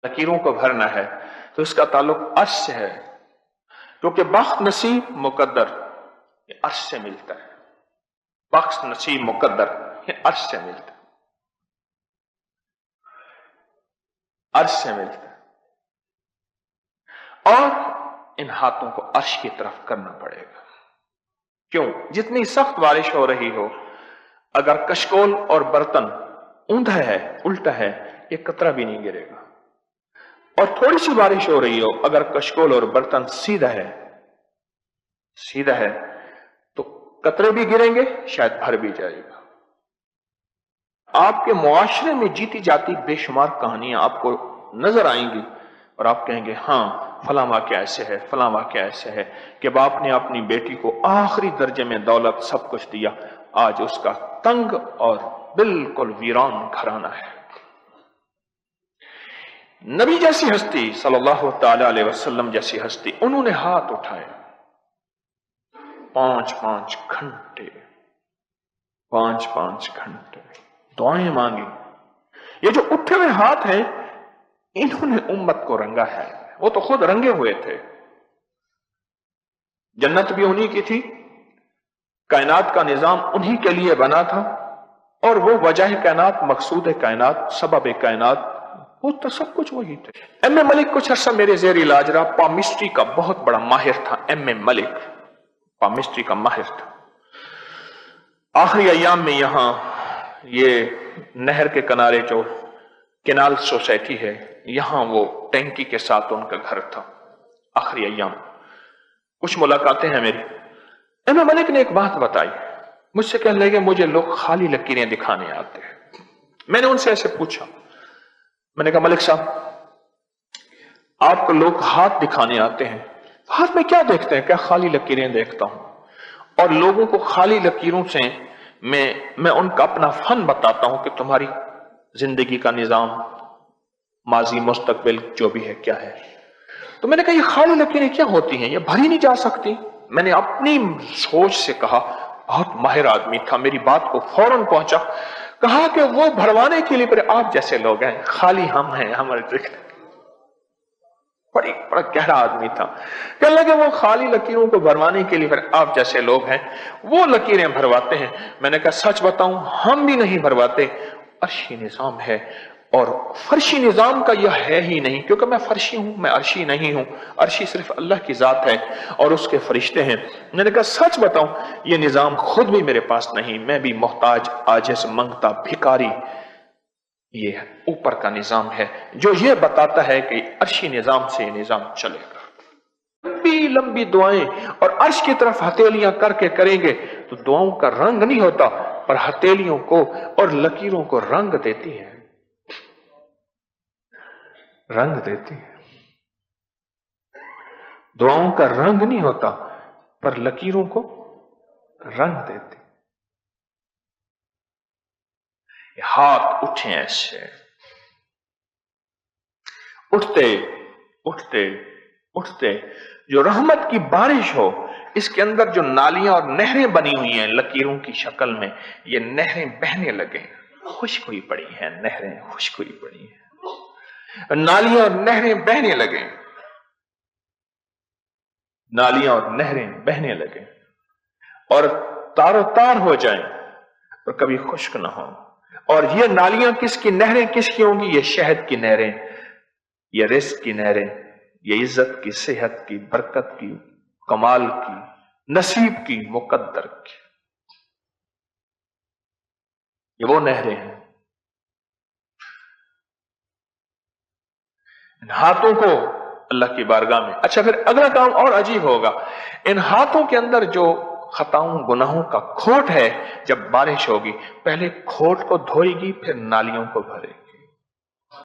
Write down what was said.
लकीरों को भरना है तो इसका ताल्लुक अर्श से है, क्योंकि बख्त नसीब मुकद्दर ये अर्श से मिलता है। बख्त नसीब मुकद्दर ये अर्श से मिलता है, अर्श से मिलता है। और इन हाथों को अर्श की तरफ करना पड़ेगा। क्यों? जितनी सख्त बारिश हो रही हो, अगर कशकोल और बर्तन ऊंधा है, उल्टा है, ये कतरा भी नहीं गिरेगा। और थोड़ी सी बारिश हो रही हो, अगर कशकोल और बर्तन सीधा है, सीधा है, तो कतरे भी गिरेंगे, शायद भर भी जाएगा। आपके मुआशरे में जीती जाती बेशुमार कहानियां आपको नजर आएंगी और आप कहेंगे हाँ फलां वाक़या ऐसे है, फलां वाक़या ऐसे है कि बाप ने अपनी बेटी को आखिरी दर्जे में दौलत सब कुछ दिया, आज उसका तंग और बिल्कुल वीरान घराना है। नबी जैसी हस्ती, सल्लल्लाहु ताला अलैहि वसल्लम जैसी हस्ती, उन्होंने हाथ उठाए 5-5 घंटे, 5-5 घंटे दुआएं मांगी। ये जो उठे हुए हाथ हैं, इन्होंने उम्मत को रंगा है। वो तो खुद रंगे हुए थे। जन्नत भी उन्हीं की थी, कायनात का निजाम उन्हीं के लिए बना था, और वो वजह कायनात, मकसूद कायनात, सबब कायनात, वो तो सब कुछ वही थे। एम ए मलिक कुछ अर्सा मेरे जेर इलाज रहा, पामिस्ट्री का बहुत बड़ा माहिर था। एम ए मलिक पामिस्ट्री का माहिर था। आखिरी अयाम में यहां ये नहर के किनारे जो केनाल सोसाइटी है, यहां वो टैंकी के साथ उनका घर था। आखिरी अयाम कुछ मुलाकातें हैं मेरी। एम ए मलिक ने एक बात बताई, मुझसे कहने लगे मुझे लोग खाली लकीरें दिखाने आते हैं। मैंने उनसे ऐसे पूछा, मैंने कहा मलिक साहब आपको लोग हाथ दिखाने आते हैं, हाथ में क्या देखते हैं? क्या खाली लकीरें देखता हूं, और लोगों को खाली लकीरों से मैं उनका अपना फन बताता हूं कि तुम्हारी जिंदगी का निजाम, माजी मुस्तकबिल जो भी है क्या है। तो मैंने कहा ये खाली लकीरें क्या होती हैं, ये भरी नहीं जा सकती। मैंने अपनी सोच से कहा, बहुत माहिर आदमी था, मेरी बात को फौरन पहुंचा, कहा कि वो भरवाने के लिए फिर आप जैसे लोग हैं, खाली हम हैं, हमारे बड़ा गहरा आदमी था। कहने लगे वो खाली लकीरों को भरवाने के लिए फिर आप जैसे लोग हैं, वो लकीरें भरवाते हैं। मैंने कहा सच बताऊं, हम भी नहीं भरवाते, अर्शी निजाम है, और फर्शी निजाम का यह है ही नहीं, क्योंकि मैं फर्शी हूं, मैं अर्शी नहीं हूं। अर्शी सिर्फ अल्लाह की जात है और उसके फरिश्ते हैं। मैंने कहा सच बताऊं, यह निजाम खुद भी मेरे पास नहीं, मैं भी मोहताज, आजिज, मंगता, भिखारी, ये ऊपर का निजाम है जो ये बताता है कि अर्शी निजाम से ये निजाम चलेगा। लंबी लंबी दुआएं और अर्श की तरफ हथेलियां करके करेंगे तो दुआओं का रंग नहीं होता, पर हथेलियों को और लकीरों को रंग देती है, रंग देती है। दुआओं का रंग नहीं होता, पर लकीरों को रंग देती। हाथ उठे ऐसे, उठते उठते उठते जो रहमत की बारिश हो, इसके अंदर जो नालियां और नहरें बनी हुई हैं लकीरों की शक्ल में, ये नहरें बहने लगे। खुश्क हुई पड़ी हैं नहरें, खुश्क हुई पड़ी हैं, नालियां और नहरें बहने लगे, नालियां और नहरें बहने लगे, और तारो तार हो जाएं और कभी खुश्क ना हो। और ये नालियां किसकी, नहरें किसकी होंगी? ये शहद की नहरें, ये रिस्क की नहरें, ये इज्जत की, सेहत की, बरकत की, कमाल की, नसीब की, मुकद्दर की, ये वो नहरें हैं। इन हाथों को अल्लाह की बारगाह में, अच्छा फिर अगला काम और अजीब होगा, इन हाथों के अंदर जो खताओं गुनाहों का खोट है, जब बारिश होगी पहले खोट को धोएगी, फिर नालियों को भरेगी।